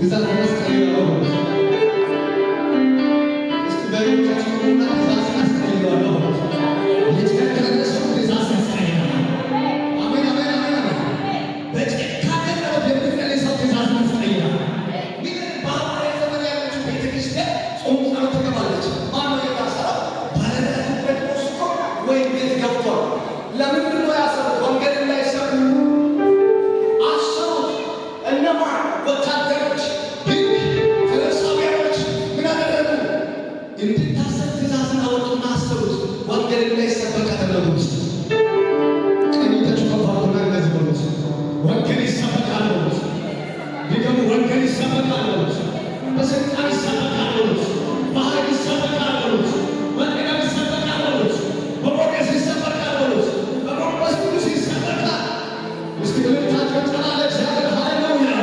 ግዛት መስቀልያው እስቲ በሮቻችን ሁሉና ግዛት መስቀልያው የጨከነ ሰው ግዛት መስቀልያው አሜን አሜን አሜን በጨካነ ነው የሚፈልግ ሰው ግዛት መስቀልያው ምን ባባሬ ዘመን ያለችው ቤተክርስቲያን ጾም ጸሎት ተቀባለች ማን ነው የታሰረው ባለበት ጴጥሮስ እኮ ወይ ቤት ገብቷል ለምንድን ነው ያሰሩት ወንጌል እንዳይሰሩ አሰሩት እነማን ወታደሮች ፈሪሳውያኖች ምን አደረጉ እንድታሰር ትእዛዝን አወጡና አሰሩት ወንጌል እንዳይሰበክ አደረጉት ቀኝታችሁ ከፋቱና እንደዚህ በሉት ወንጌል ይሰበካል በሉት ቢገሙ ወንጌል ይሰበካል በሉት በስልጣን ይሰበካል በሉት በኃይል ይሰበካል በሉት ወንጌል ይሰበካል በሉት በሞገስ ይሰበካል በሉት በመንፈስ ቅዱስ ይሰበካል እስቲ ልታቸው ጨላለ እግዚአብሔር ሃሌሉያ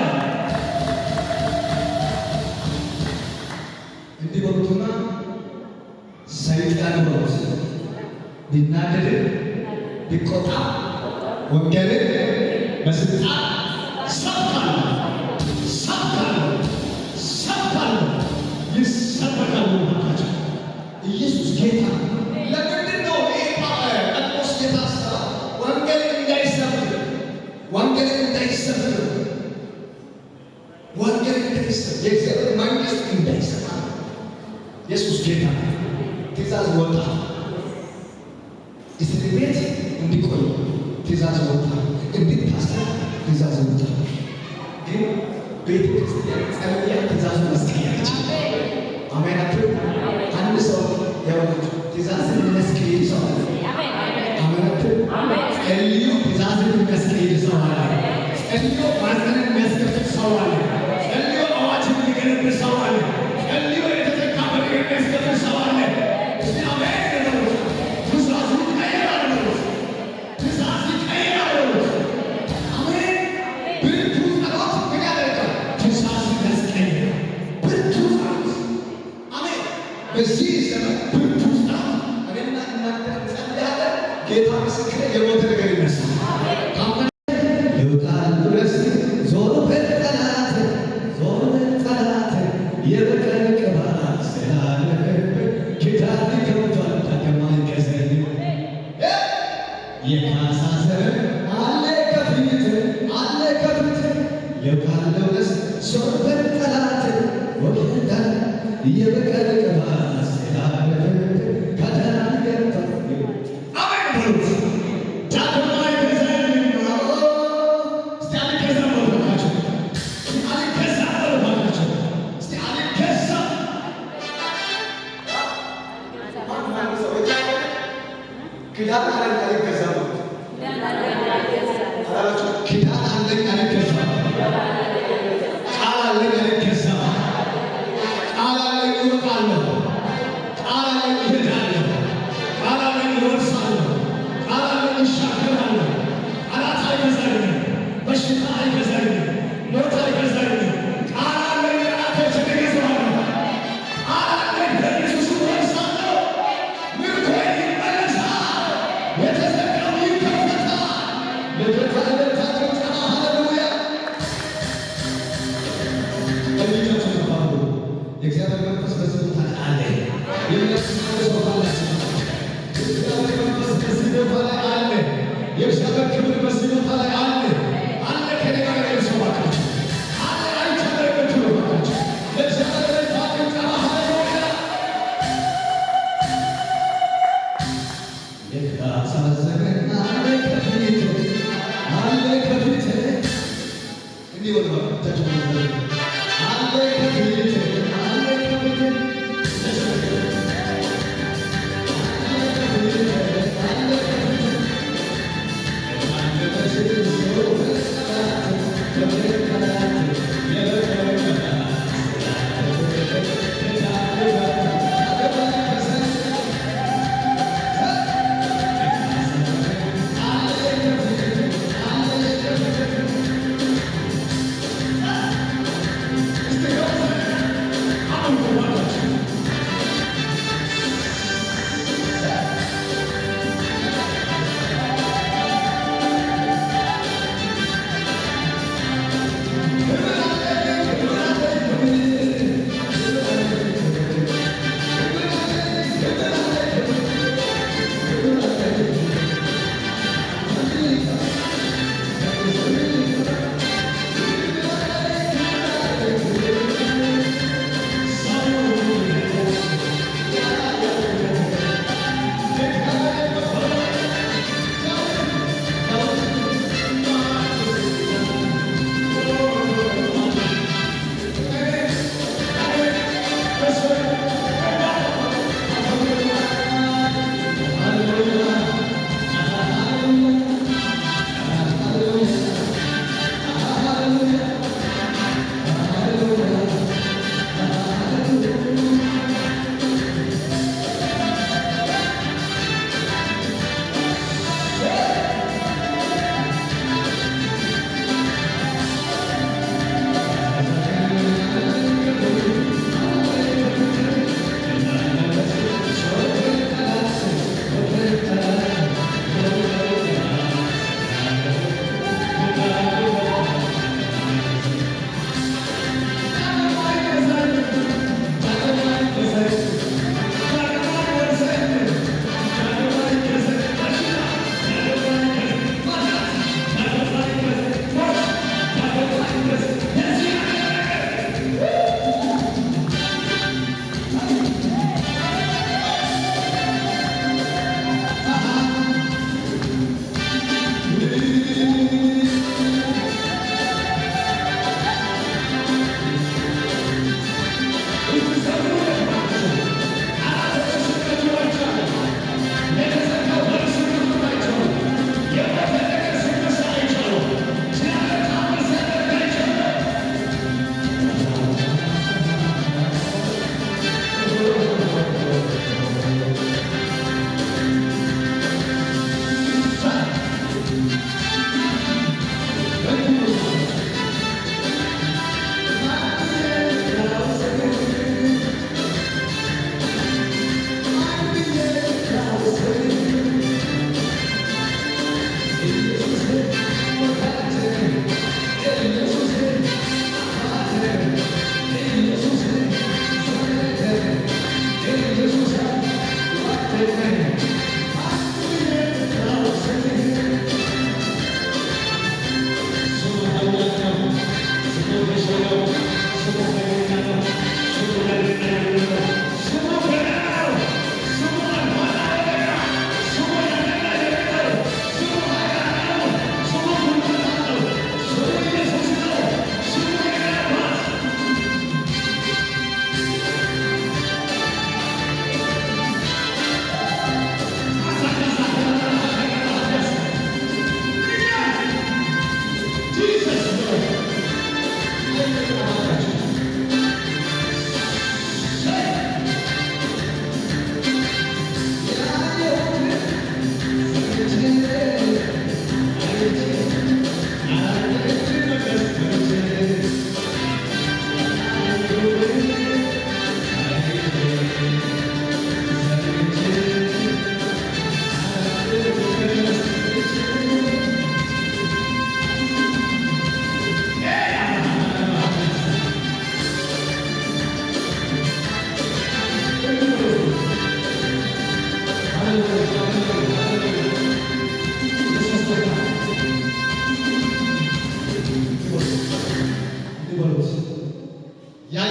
እንዲህ በሉትና ሰይጣን በሉት ቢናደድ ቢቆጣ ወንጌልን በስልጣን ሰብካለሁ ይሰበካል ወንጌላቸው ኢየሱስ ጌታ ለምንድን ነው ጴጥሮስ የታሰረው ወንጌል እንዳይሰብክ የእግዚአብሔር መንግሥት እንዳይሰማ ኢየሱስ ጌታ ትእዛዝ ወጣ እስር ቤት እንዲቆይ ትእዛዝ ወጣ እንዲታሰር ትእዛዝ ወጣ ግን ቤተ ክርስቲያን ጸልያ ትእዛዙ መስቀያች አሜን አትሉ አንድ ሰው ያው ትእዛዝን መስቀል ሰው አሜን አትሉ ጸልዩ ትእዛዝን መስቀል ሰው አለ ጸልዩ ማዘንን መስቀል ሰው አለ ጸልዩ አዋጅን ሊገነብ ሰው አለ ጸልዩ የተዘጋ በር መስቀል ሰው አለ እስቲ አሜን ነው ትእዛዙ ቀይራል ትእዛዝ ቀይራል አሜን ብርቱ ጸሎት ምን ያደርጋል ትእዛዝ መስቀል ብርቱ ጸሎት አሜን በዚህ ዘመን ብርቱ ጸሎት እኔና እናንተ ጸልያለን ጌታ ምስክሬ የሞተ ነገር ይነሳል ይውጣል ድረስ ዞሮ በጠላት የበቀል ቅባት ስላለበት ጌታ ሊከብቷል ታከማን ከዘን የካሳ ዘመን አለ ከፊት ይውጣል ድረስ ዞሮ በጠላት ወገዳል የበቀል ቅባት ስላለበት ካዳን ገብቷል አሜን ብሉት ኪዳን አለኝ አልገዛም ኪዳን አለኝ አልገዛም ቃል አለኝ አልገዛም ቃል አለኝ እወጣለሁ ቃል አለኝ እሄዳለሁ ቃል አለኝ እወርሳለሁ ቃል አለኝ እሻገራለሁ ጠላት አይገዛኝም በሽታ አይገዛኝም ሞት አይገዛኝም ቃል አለኝ ጠላቶችን እገዛለሁ ቃል አለኝ በኢየሱስ እወርሳለሁ ምርኮዬ የተዘጋው ይከፈታል ለጌታ ሃሌሉያ በሚጀቱ ተባሉ የእግዚአብሔር መንፈስ በዚህ ቦታ ላይ አለ የሚያስፈልግ ቦታ ላይ የእግዚአብሔር መንፈስ በዚህ ቦታ ላይ አለ የእግዚአብሔር ክብር በዚህ ቦታ ላይ አለ ከኔ ጋር ያሰባካችሁ አለ አይተበረከቱ ባካችሁ ለእግዚአብሔር ታሪክ ሃሌሉያ የካሳ ዘመን አለ ከፊት እንዲህ ወደ ባካችሁ አለ ከፊት አለ ከፊት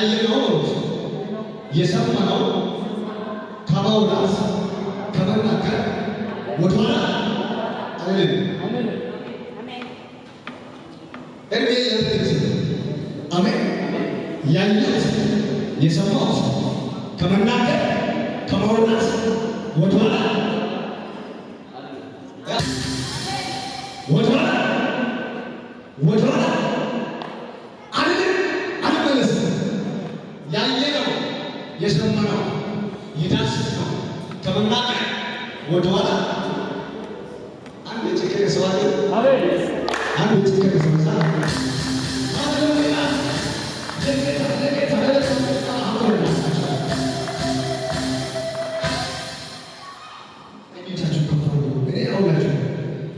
ያየነው የሰማነው ከማውራት ከመናገር ወደኋላ አንልም። እርሜ ያንተስ አሜን። ያየሁት የሰማሁት ከመናገር ከማውራት ወደኋላ አልመለስም። ያየነው የሰማነው የዳሰስነው ከመናገር ወደኋላ አንድ የጨከነ ሰው አለ። አንድ የጨከነ ሰው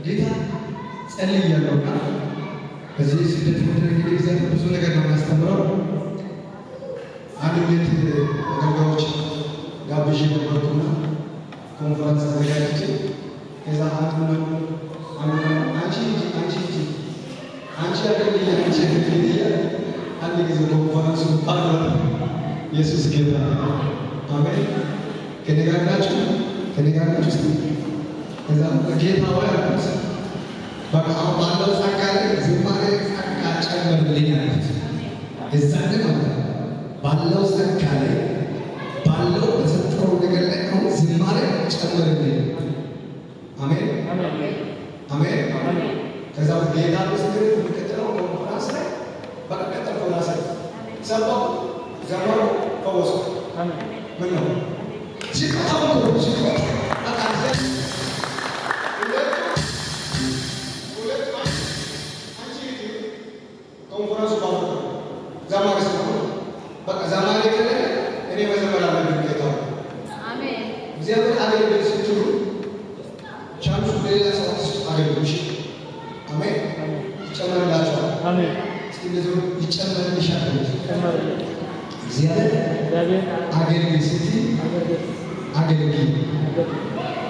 ጌታ ጸልያለሁና በዚህ ስደት ምድር እንግዲህ እግዚአብሔር ብዙ ነገር ነው የሚያስተምረው። አንድ ቤት አገልጋዮች ጋብዤ ነበርኩና ኮንፈረንስ አዘጋጅቼ ከዛ አንቺ አንድ ጊዜ ኮንፈረንሱ አድረግ ኢየሱስ ጌታ አሜን። ከነጋግራችሁ ስ ከዛ ጌታ ወይ አልኩት በቃ አሁን ባለው ጸጋ ላይ ዝማሬ ጸጋ ጨምርልኝ አልኩት። የዛን ማለት ባለው ጸጋ ላይ ባለው በሰጠው ነገር ላይ አሁን ዝማሬ ጨምርልኝ። አሜን አሜን። ከዛ ጌታ ምስክር የሚቀጥለው ኮንፈረንስ ላይ በቃ ቀጠልኩ። ራሴ ሰባው ዘመሩ ፈወሱ። ምን ነው ሲቆጣው በቃ ኮንፈረንሱ ባፈ ዘማሪ ስለሆነ በቃ ዘማሪ ከለ እኔ መዘመር አለብኝ። ጌታ አሜን። እግዚአብሔር አገልግል ስትሉ ቻንሱ በሌላ ሰዎች አገልግሎሽ አሜን ይጨመርላችኋል። አሜን። እስኪ እንደዚህ ይጨመርልሻል። እግዚአብሔር አገልግል ስትይ አገልግል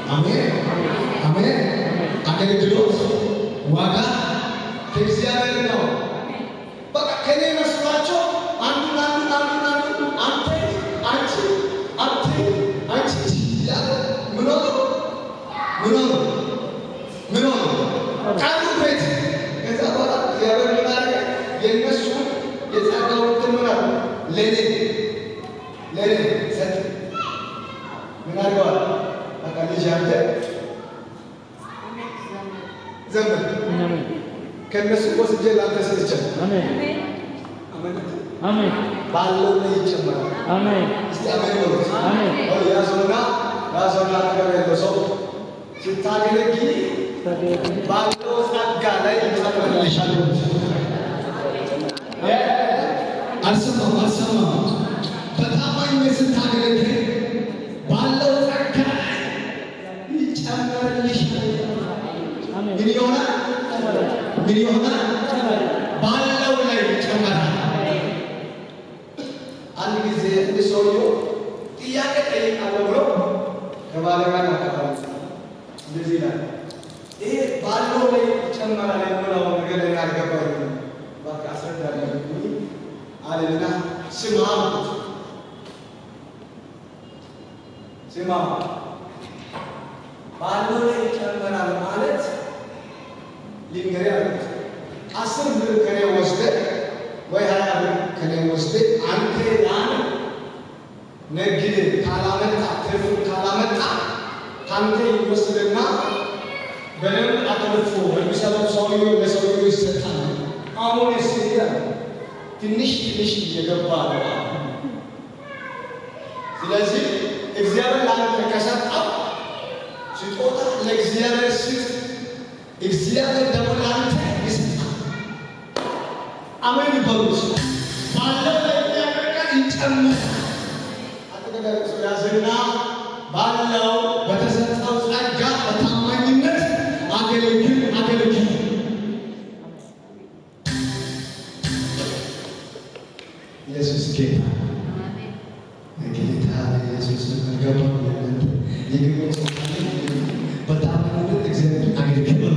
አሜን አሜን። አገልግሎት ዋጋ ከእግዚአብሔር ነው። በቃ ከኔ መስሏቸው አንዱ አንተ አንቺ ያለ ምን ሆኖ ቃሉ ቤት ከዛ በኋላ እግዚአብሔር ምን አደረገ? የእነሱ የጸጋውን ትምህርት ለኔ ሰጥ ምን አድርገዋል? በቃ ልጅ አንተ ዘመን ከነሱ ወስጄ ላንተ ሰጥቻለሁ። አሜን አሜን። ባለው ላይ ይጨመራል። አሜን። እስቲ አሜን ነው። አሜን። ያዞና አጠገብ ያለው ሰው ስታገለግል ባለው ጸጋ ላይ ይጨመርልሻል። አልሰማም። በታማኝነት ስታገለግል ባለው ጸጋ ላይ ይጨመርልሻል። ምን ይሆናል? ባለው ላይ ይጨመራል። አንድ ጊዜ እንደ ሰውዬው ጥያቄ ጠይቃለሁ ብሎ ከባለጋር አካባቢ እንደዚህ ይላል። ይሄ ባለው ላይ ይጨመራል የምለው ነገር ላይ አልገባኝም። በቃ አስረዳለሁ አለና ስማ ባለው ላይ ይጨመራል ማለት ሊንገሪ አሉት 10 ብር ከኔ ወስደህ ወይ 20 ብር ከኔ ወስደህ አንተ ያን ነግድ ካላመጣ ትርፍ ካላመጣ ካንተ ይወስድና በደንብ አትርፎ በሚሰራው ሰውዬው ለሰውዬው ይሰጣል። አሁን እስኪያ ትንሽ እየገባ ነው። ስለዚህ እግዚአብሔር ላንተ ከሰጠው ስጦታ ለእግዚአብሔር ስጥ። እግዚአብሔር ደግሞ ላንተ ይሰጣል። አሜን ይበሉት። ባለው ላይ እግዚአብሔር ይጨምራል። አጠገብ ያዝና ባለው በተሰጠው ጸጋ በታማኝነት አገልግል። ኢየሱስ ጌታ ኢየሱስ ገባ የገባ በታማኝነት እግዚአብሔር አገልግል።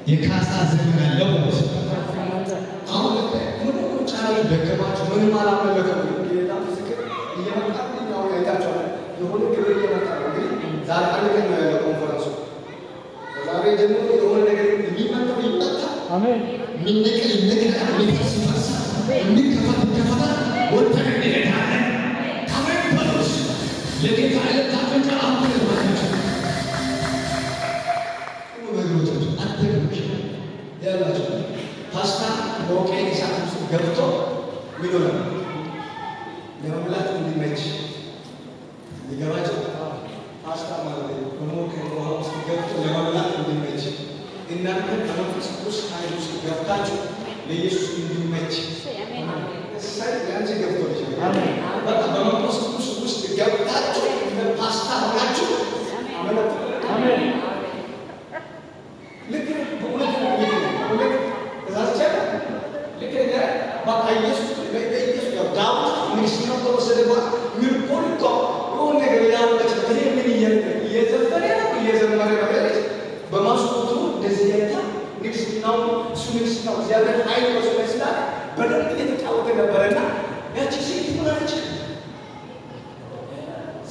የካሳ ዘመን አለው። አሁን ምን ጫና ደከማችሁ ምንም አላመለከም። ጌታ ምስክር እየመጣ ነው ያይታችኋል። የሆነ ክብር እየመጣ ነው። እንግዲህ ዛሬ አንድ ቀን ነው ያለው ኮንፈረንሱ። ዛሬ ደግሞ የሆነ ነገር የሚመጣው ይመጣል። አሜን። የሚነቀል ይነቀላል፣ የሚፈስ ይፈሳል፣ የሚከፈት ይከፈታል። ወጥተን እንሄዳለን። አሜን በሉስ። ለጌታ ዕለታችን አሁን ለማለት ያላችሁ ፓስታ በወቄ እሳት ውስጥ ገብቶ ይኖራል። ለመብላት እንዲመች ይገባቸው። ፓስታ ማለት በሞቀ ውሃ ውስጥ ገብቶ ለመብላት እንዲመች እናንተ በመንፈስ ቅዱስ ኃይል ውስጥ ገብታችሁ ለኢየሱስ እንዲመች እሳይ ያንቺ ገብቶ ይችላል። በቃ በመንፈስ ቅዱስ ውስጥ ገብታችሁ ፓስታ ሆናችሁ አሜን። ልክ በእውነት ነው በቃ ኢየሱስ ያው ዳዊት ንግሥናው ከወሰደ በኋላ ምርኮን እኮ የሆነ ነገር ያወጣች በዚህ ምን እየዘፈነ ነው እየዘመረ ነው ያለች በማስቆጡ እንደዚህ ያታ ንግሥናው እሱ ንግሥናው እግዚአብሔር ኃይል ወስዶ ስላለ በደንብ እየተጫወተ ነበረና ያቺ ሴት ሆናለች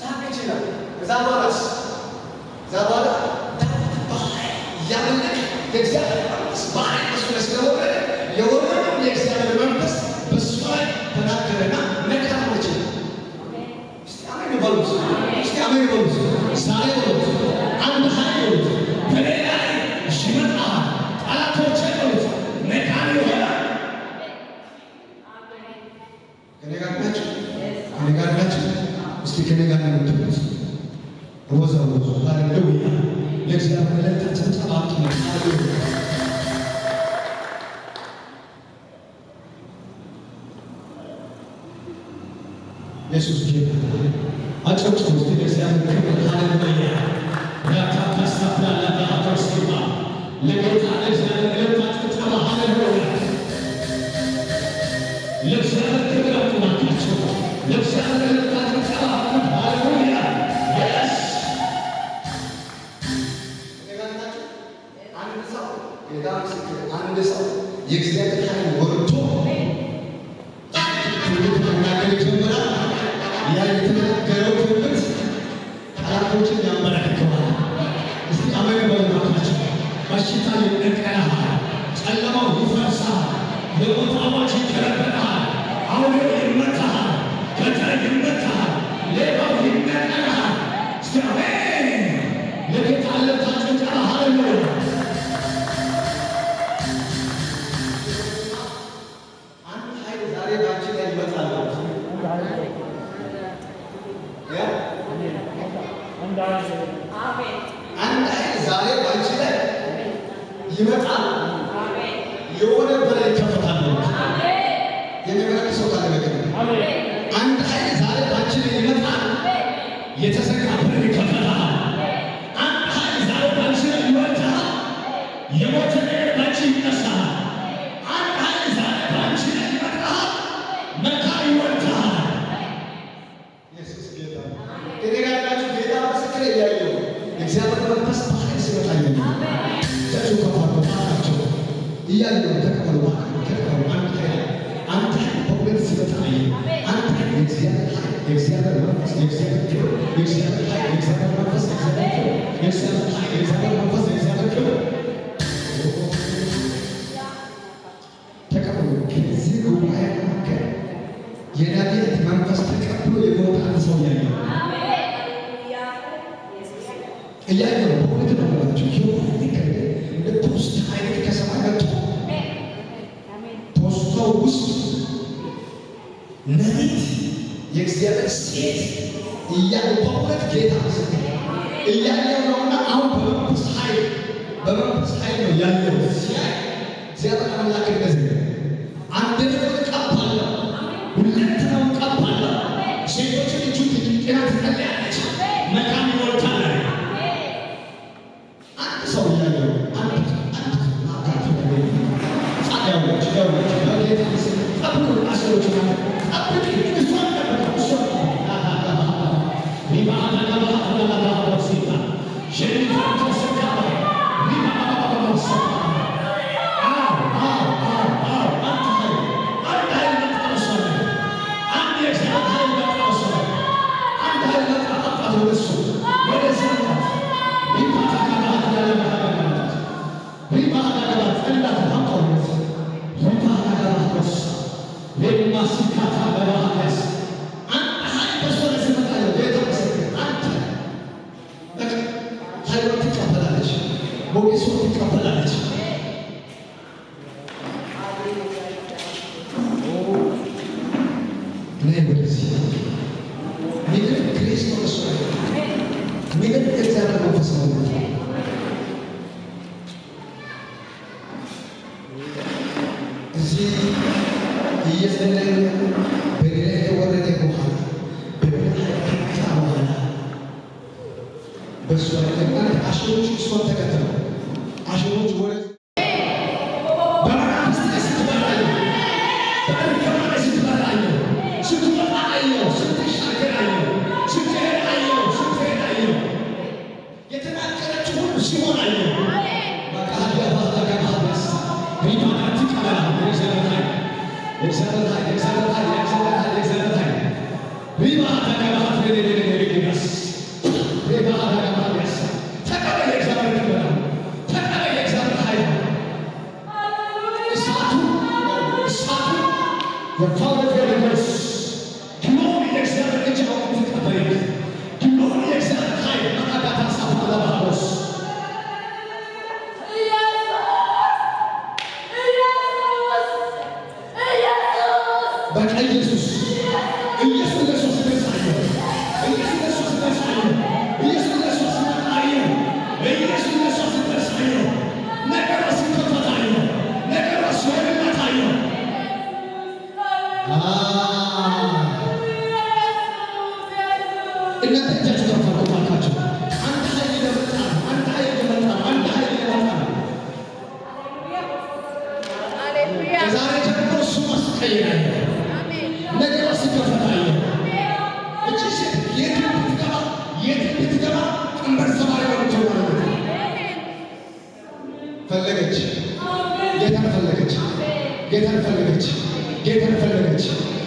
ሳቀች ይላል። ከዛ በኋላ ዳዊት በኃይል እያመለከ የእግዚአብሔር መንፈስ በኃይል ወስዶ ስለወረደ የወረደው የእግዚአብሔር መንፈስ በእሱ ላይ ተናገረና ነካች። እስቲ አሜን በሉ። እስቲ አሜን በሉ። ዛሬ በሉ አንድ ኃይል በሌላ ሲመጣ ጠላቶች በሉት ነካን ይሆናል። ከኔ ጋር ናችሁ? ከኔ ጋር ናችሁ? እስቲ ከኔ ጋር ነው የምትሉት? ወዛው ሃሌሉያ። ለእግዚአብሔር ለታችን ተባቂ ነው። ሃሌሉያ ኢየሱስ ጌታ አጨብጭቡ። እስቲ ለእግዚአብሔር ክብር ሃሌሉያ። ያታካሳፍላ ለታካስቲማ ለጌታ ለእግዚአብሔር ለታችን ሃሌሉያ። ለእግዚአብሔር ክብር አጥናቸው። ለእግዚአብሔር ለታችን ሃሌሉያ። የስ አንድ ሰው የእግዚአብሔር ኃይል ወርዶ መናገር ይጀምራል። ያ የተናገረው ትምህርት ጠላቶችን ያንበረክከዋል። እስቲ አሜን በሉላችሁ። በሽታ ይነቀላል፣ ጨለማው ይፈርሳል፣ የሞት አዋጅ ይከለበላል፣ አውሬው ይመታል፣ ገዳይ ይመታል፣ ሌባው ይነቀላል። እስቲ አሜን ለጌታ ለታችን ጫላ ሃሌሉያ። አንድ ኃይል ዛሬ ባንቺ ላይ ይመጣል። አንድ ኃይል ዛሬ ባንቺ ላይ ይመጣል። የሆነ በር ይከፈታል። የሚመረቅ ሰው ካለ ነገር አንድ ኃይል ዛሬ ባንቺ ላይ ይመጣል። የተዘጋ በር ይከፈታል። አንድ ኃይል ዛሬ ባንቺ ላይ ይመጣል። የሞተ ነገር ባንቺ ይነሳል። አንድ ኃይል ዛሬ ባንቺ ላይ ይመጣል። መካ ይወጣል። ኢየሱስ ጌታ የነጋጋችሁ ጌታ ምስክር እያየሁ እግዚአብሔር መንፈስ በኃይል ሲመጣ እያየሁ ተጩ ከፋቸው እያየሁ ተቀበሉ። አንተ በእውነት ሲመጣ አንተ የእግዚአብሔር መንፈስ የእግዚአብሔር ክብር የእግዚአብሔር ኃይል የእግዚአብሔር መንፈስ የእግዚአብሔር ክብር የእግዚአብሔር ኃይል የእግዚአብሔር መንፈስ የእግዚአብሔር ክብር ተቀበሉ። ከዚህ ጉባኤ መካከል የነቢያት መንፈስ ተቀብሎ የሞታን ሰው እያየሁ ነው። በእውነት ነው የምላችሁ። እንደ ፖስታ አይነት ከሰማይ መጥቶ ፖስታው ውስጥ ነቢት የእግዚአብሔር ሴት እያሉ በእውነት ጌታ እያየሁ ነውና አሁን በመንፈስ ኃይል ነው ያለው። ሲያይ እግዚአብሔር አምላክ እንደዚህ አንደኛውን እቀባለሁ፣ ሁለንተናውን እቀባለሁ። ሴቶችን እጁ ጤና ትጸልያለች፣ መካን ይወልዳል። አንድ ሰው እያየሁ ሞገሱን ትቀበላለች። ነይ ወደዚህ ሚድር ግሬስ ነው እሱ ሚድር እግዚአብሔር መንፈስ ነው። እዚህ እየጸለየ በግራ ከወረደ በኋላ በግራ በኋላ በእሷ ላይ አሽሮች እሷን ተከተሉ። አሽሮች ወደ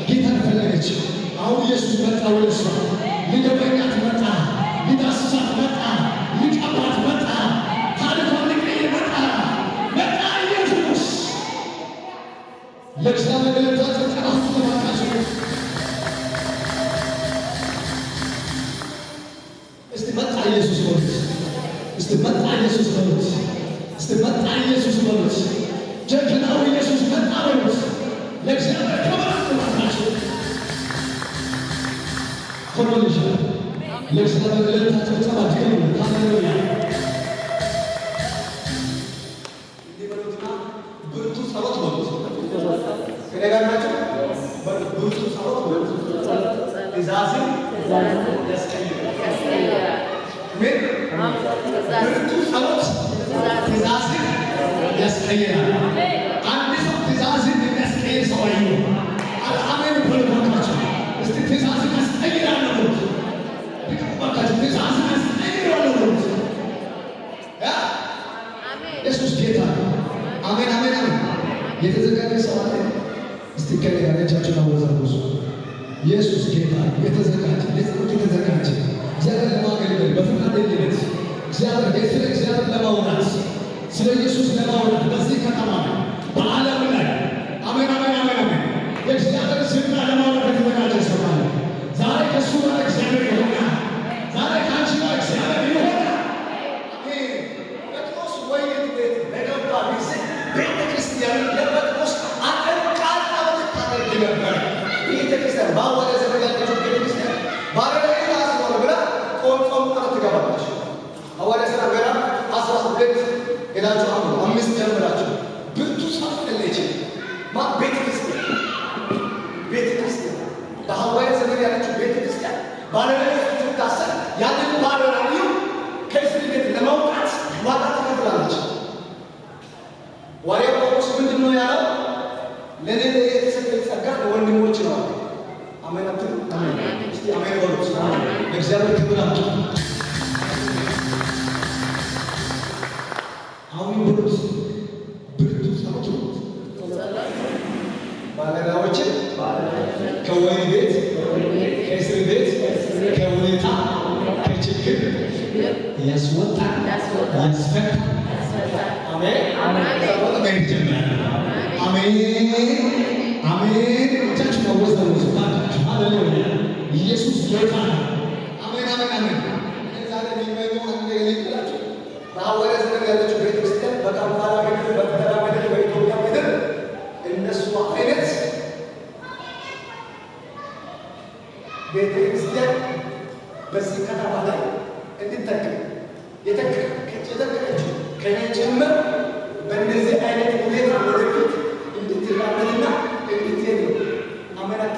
ጌታን ፈለገች። አሁን ኢየሱስ መጣ ወደ እሷ። ሊገበኛት መጣ፣ ሊዳስሳት መጣ፣ ሊቀባት መጣ፣ ታሪኳን ሊቀይር መጣ። ኢየሱስ ለእግዚአብሔር ለታጨቀራሱ ተባካችሁ እስቲ መጣ ኢየሱስ በሉት። እስቲ መጣ ኢየሱስ በሉት። እስቲ መጣ ኢየሱስ በሉት። ጀግናው ኢየሱስ መጣ በሉት። ለእግዚአብሔር ተባረካችሁ ሆኖልሽ ለእግዚአብሔር ለታጨቀ ተባካችሁ ሃሌሉያ ብርቱ ጸሎት በሉት። ከደጋግማችሁ ብርቱ ጸሎት በሉት። ትእዛዝን ያስቀይራል። ብርቱ ጸሎት ትእዛዝን ያስቀይራል። አንድ ሰው ትእዛዝን የሚያስቀይር ሰው አይኑ አሜን በልባካችሁ። እስቲ ትእዛዝን ያስቀይራል በሉት። ባካችሁ ትእዛዝን ያስቀይራል በሉት። ኢየሱስ ጌታ ነው። አሜን አሜን አሜን። የተዘጋጀ ሰው አለ? እስቲ ከኔ ጋር እጃችሁን አወዛውዙ። ኢየሱስ ጌታ የተዘጋጀ ለጸሎት የተዘጋጀ እግዚአብሔር ለማገልገል በፈቃደኝነት እግዚአብሔር ለማውራት ስለ ኢየሱስ ለማውራት በዚህ ከተማ በዓለም ላይ አሜን አሜን አሜን አሜን የእግዚአብሔር ዝና ለማውራት የተዘጋጀ ሰው አለ። ዛሬ ከእሱ ጋር እግዚአብሔር ይሆናል። ዛሬ ከአንቺ ጋር እግዚአብሔር ይሆናል። አሜን። ጴጥሮስ ወይን ቤት በገባ ጊዜ ቤተ ክርስቲያን ለጴጥሮስ አጠንቃቃ ታደርግ ነበር። ቤተ ክርስቲያን ባወደ ዘመናቸው ቤተ ክርስቲያን ባለቤት አስኖር ብላ ቆምቆም ትገባለች። ሐዋርያት ሥራ ምዕራፍ 12 ሄዳችሁ አንብቡ። 5 ጀምራችሁ ብርቱ ሰልፍ ለለች ቤተ ክርስቲያን በሐዋርያት ዘመን ያለችው ቤተ ክርስቲያን ባለቤት ትታሰር ያንን ባለራዕዩ ከእስር ቤት ለማውጣት ዋጋ ትከፍላለች። ሐዋርያው ጳውሎስ ምንድን ነው ያለው? ለእኔ የተሰጠኝ ጸጋ ለወንድሞች ነው። አሜን አትሉ? እስቲ አሜን በሉት። ለእግዚአብሔር ክብር አምጡ። አሁን በሉት። ብርቱ ጸሎት ባለዕዳዎችን ከወህኒ ቤት፣ ከእስር ቤት፣ ከሁኔታ፣ ከችግር ያስወጣል፣ ያስፈታል። አሜን አሜን ይጀምራል። አሜን አሜን። እጃችሁን አወዛውዙ ባካችሁ። ሃሌሉያ ኢየሱስ ጌታ ነው። አሜን አሜን አሜን። ዛሬ የሚመኘው አንድ ነገር ይላችሁ በሐዋርያት ዘመን ያለችው ቤተክርስቲያን በካምፓላ ምድር፣ በተራ ምድር፣ በኢትዮጵያ ምድር እነሱ አይነት ቤተክርስቲያን በዚህ ከተማ ላይ እንድትተክል የተተከለችው ከኔ ጭምር በእነዚህ አይነት ሁኔታ ወደፊት እንድትራመድና እንድትሄድ ነው። አሜናት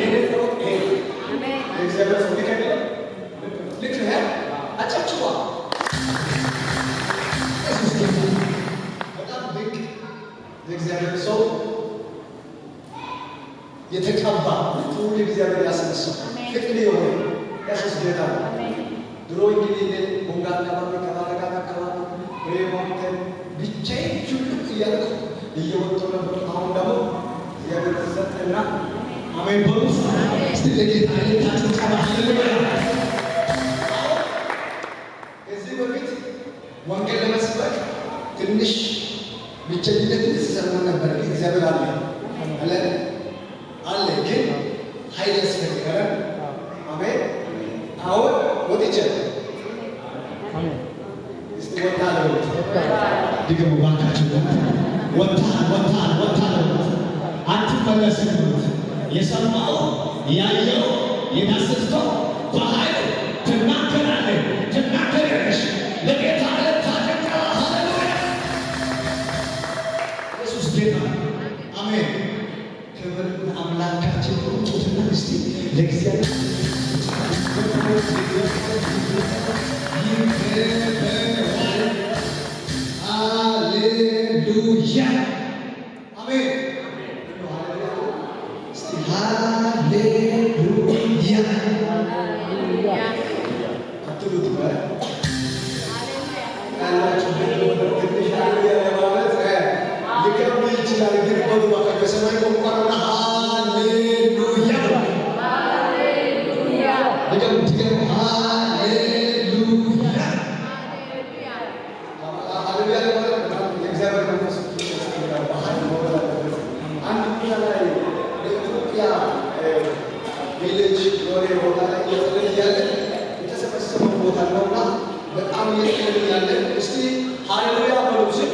የነጠሮት ይሄ እግዚአብሔር ሰው ሊከለ ልክ ነው። አጨብጭቧ በጣም ድንቅ የእግዚአብሔር ሰው የተቀባ ትውልድ እግዚአብሔር ያስነሳው ፍቅር የሆነ ያሱስ ጌታ ነው። ድሮ እንግዲህ ቦንጋ አካባቢ ከባለጋት አካባቢ በማውንተን ብቻዬን ሹልክ እያልኩ እየወጡ ነበር። አሁን ደግሞ እግዚአብሔር ተሰጠና አሜን በሉ። እስቲ ለጌታ አይታችሁ ቃል ሃሌሉያ። ከዚህ በፊት ወንጌል ለመስበክ ትንሽ ብቸኝነት ሲሰማን ነበር። እግዚአብሔር አለ አለ አለ ግን ኃይል ያስፈልጋል። አሜን። አሁን ወጥቼ አሜን። እስቲ ወጣለው ድግሙ ባካችሁ ወጣል አትመለስም። የሰማው ያየው የዳሰሰው በኃይል ትናገራለህ ትናገራለሽ። ለጌታ ለታደቃ ሃሌሉያ። ኢየሱስ ጌታ አሜን። ክብር አምላካችን ቁጭትና እስቲ ለእግዚአብሔር ሃሌሉያ አሜን። እስቲ ሃሌሉያ አትሉት ያላችሁ ትንሽ ሃሌሉያ ለማለት ሊከብድ ይችላል። ግን በዱባ በሰማይ ቋንቋ ሃሌሉያ ሃሌሉያ ለገምትገም ሃሌሉያ ሃሌሉያ ለማለት በጣም የእግዚአብሔር መንፈስ ይስተካከላል። ባህል መወራ አንድ ቦታ ላይ በኢትዮጵያ ቪሌጅ ወሬ ቦታ ላይ እየጸለይን ያለ የተሰበሰበው ቦታ ነውና በጣም እየጸለይን ያለ እስቲ ሃሌሉያ በሉ ሲል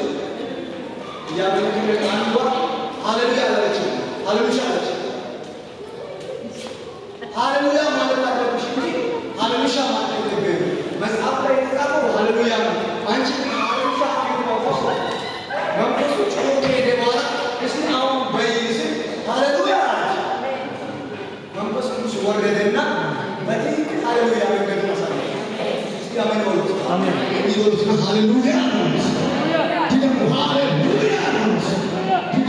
ያመልክን አንዷ ሃሌሉያ አለች። ሃሌሉያ አለች። ሃሌሉያ ማለት አለብሽ እንጂ ሃሌሉያ ማለት አይደለም። መጽሐፍ ላይ የተጻፈው ሃሌሉያ ነው። አንቺ ሃሌሉያ አትይውም። መንፈሱ ጮሆ ከሄደ በኋላ እስቲ አሁን በይስ ሃሌሉያ አለች። መንፈስ ቅዱስ ወረደና በትክክል ሃሌሉያ መንገድ ማሳየ። እስቲ አሜን በሉ። አሜን ይወሉት ሃሌሉያ ነው። ደግሞ ሃሌሉያ ነው።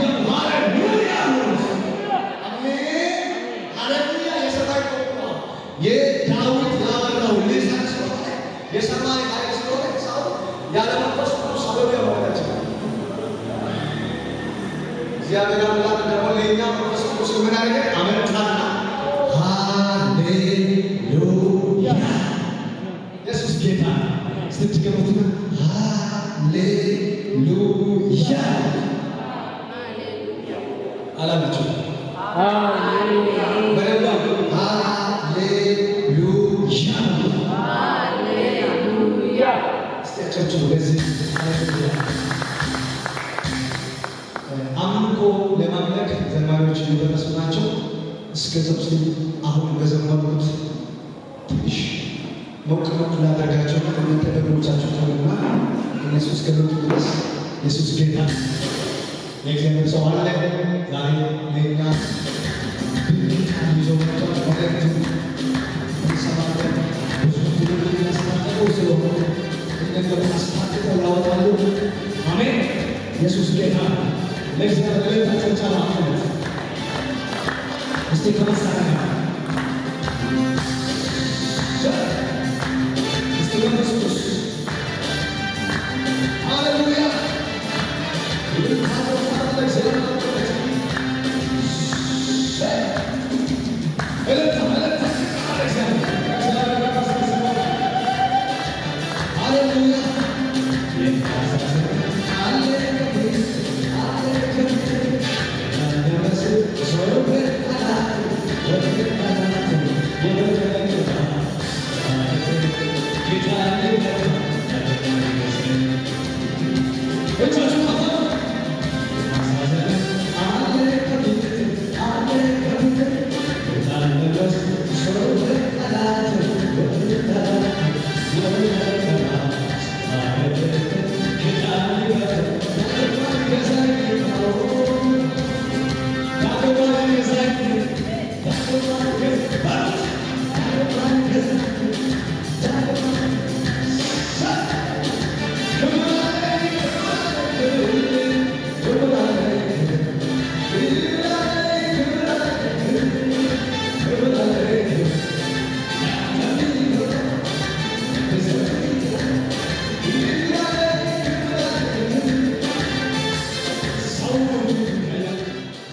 ደግሞ ሃሌሉያ ነው። አሜን ሃሌሉያ የሰማይ ቋንቋ የዳዊት ያወራው ልሳን ስለሆነ የሰማይ ኃይል ስለሆነ ሰው ያለ መንፈስ ቅዱስ ሃሌሉያ ማለት አይችልም። እግዚአብሔር አምላክ ደግሞ ለእኛ መንፈስ ቅዱስ ምን አደረገ? አመጣና ሃሌሉያ ኢየሱስ ጌታ ስትገቡት ሃሌሉያ አላችሁ ሃሌሉያ በደንብ ሃሌሉያ ሃሌሉያ እስቲ አጨብጭቡ ለዚህ ሃሌሉያ። አምልኮ ለማምለክ ዘማሪዎች እየደረሱ ናቸው። እስከ ዘብስ አሁን በዘመሩት ትንሽ ሞቅ ላደርጋቸው ከእናንተ ደግሞቻቸው ተውና እነሱ እስከመጡ ድረስ ኢየሱስ ጌታ የእግዚአብሔር ሰው አለ። ዛሬ ለእኛ ይዞ መጥቷል። መልእክቱ እንሰማለን። ብዙ ትውልድ ያስታጠቁ ስለሆነ እነገሩ አስታጥቀው ያወጣሉ። አሜን ኢየሱስ ጌታ ለእግዚአብሔር ለተጨጫላ ማለት እስቲ ከመሳሪያ እስቲ መንፈስ ሃሌሉያ ሃሌሉያ That's